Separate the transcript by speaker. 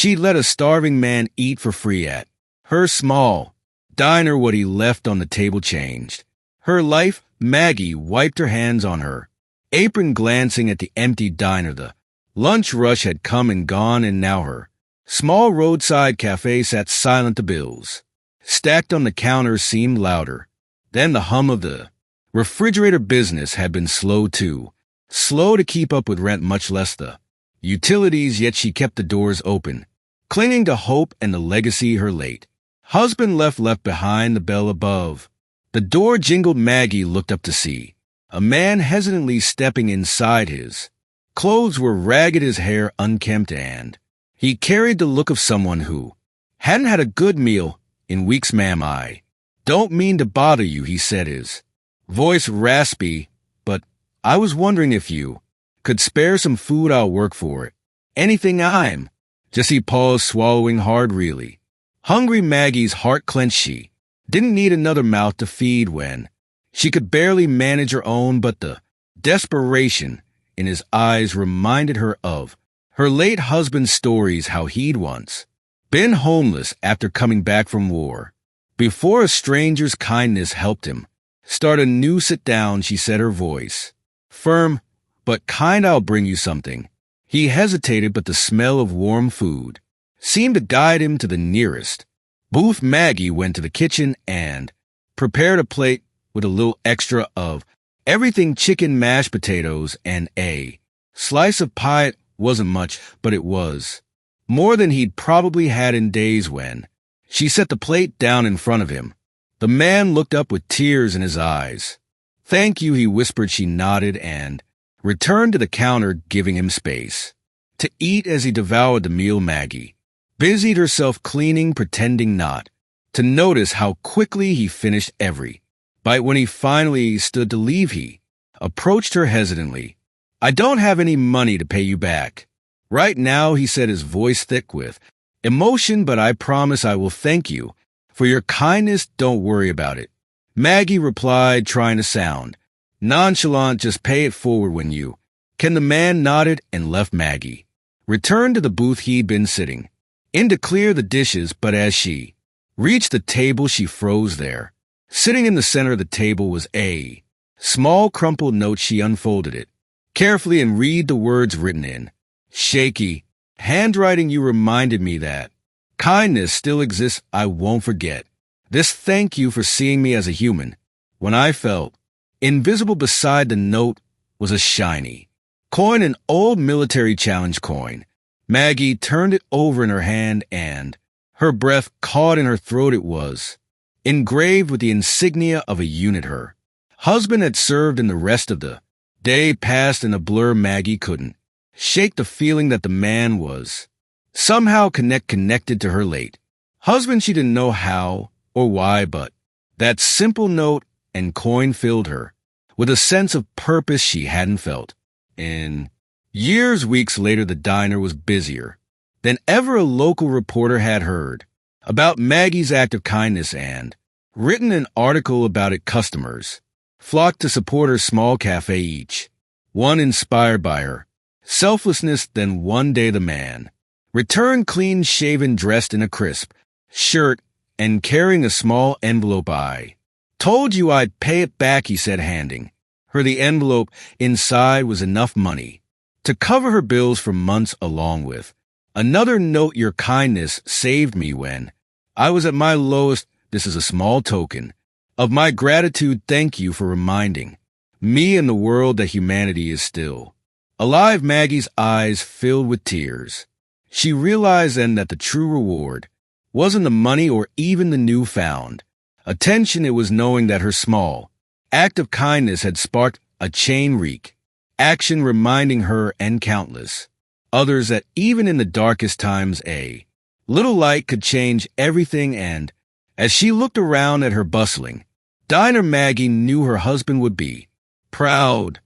Speaker 1: She'd let a starving man eat for free at her small diner. What he left on the table changed her life. Maggie wiped her hands on her apron, glancing at the empty diner. The lunch rush had come and gone, and now her small roadside cafe sat silent. The bills stacked on the counter seemed louder than the hum of the refrigerator. Business had been slow to keep up with rent, much less the utilities, yet she kept the doors open, clinging to hope and the legacy her late husband left behind. The bell above the door jingled. Maggie looked up to see a man hesitantly stepping inside. His clothes were ragged, his hair unkempt, and he carried the look of someone who hadn't had a good meal in weeks. "Ma'am, I don't mean to bother you," he said, his voice raspy, "but I was wondering if you could spare some food. I'll work for it. Anything. I'm just..." He paused, swallowing hard. Really hungry. Maggie's heart clenched. She didn't need another mouth to feed when she could barely manage her own, but the desperation in his eyes reminded her of her late husband's stories, how he'd once been homeless after coming back from war. Before a stranger's kindness helped him start a new. "Sit down," she said, her voice firm but kind. "I'll bring you something." He hesitated, but the smell of warm food seemed to guide him to the nearest booth. Maggie went to the kitchen and prepared a plate with a little extra of everything: chicken, mashed potatoes, and a slice of pie. It wasn't much, but it was more than he'd probably had in days. When she set the plate down in front of him, the man looked up with tears in his eyes. "Thank you," he whispered. She nodded and returned to the counter, giving him space to eat. As he devoured the meal, Maggie busied herself cleaning, pretending not to notice how quickly he finished every bite. When he finally stood to leave, he approached her hesitantly. "I don't have any money to pay you back right now," he said, his voice thick with emotion, "but I promise I will thank you for your kindness. Don't worry about it," Maggie replied, trying to sound nonchalant. "Just pay it forward when you can." The man nodded and left. Maggie returned to the booth he'd been sitting in to clear the dishes, but as she reached the table, she froze there. Sitting in the center of the table was a small crumpled note. She unfolded it carefully and read the words written in shaky handwriting. "You reminded me that kindness still exists. I won't forget this. Thank you for seeing me as a human when I felt invisible." Beside the note was a shiny coin, an old military challenge coin. Maggie turned it over in her hand and her breath caught in her throat. It was engraved with the insignia of a unit her husband had served in. The rest of the day passed in a blur. Maggie couldn't shake the feeling that the man was somehow connected to her late husband. She didn't know how or why, but that simple note and coin filled her with a sense of purpose she hadn't felt in years. Weeks later, the diner was busier than ever. A local reporter had heard about Maggie's act of kindness and written an article about it. Customers flocked to support her small cafe, each one inspired by her selflessness. Then one day the man returned, clean-shaven, dressed in a crisp shirt, and carrying a small envelope. "I told you I'd pay it back," he said, handing her the envelope. Inside was enough money to cover her bills for months, along with another note: "Your kindness saved me when I was at my lowest. This is a small token of my gratitude. Thank you for reminding me and the world that humanity is still alive." Maggie's eyes filled with tears. She realized then that the true reward wasn't the money or even the newfound attention. It was knowing that her small act of kindness had sparked a chain reaction, reminding her and countless others that even in the darkest times, a little light could change everything. And as she looked around at her bustling diner, Maggie knew her husband would be proud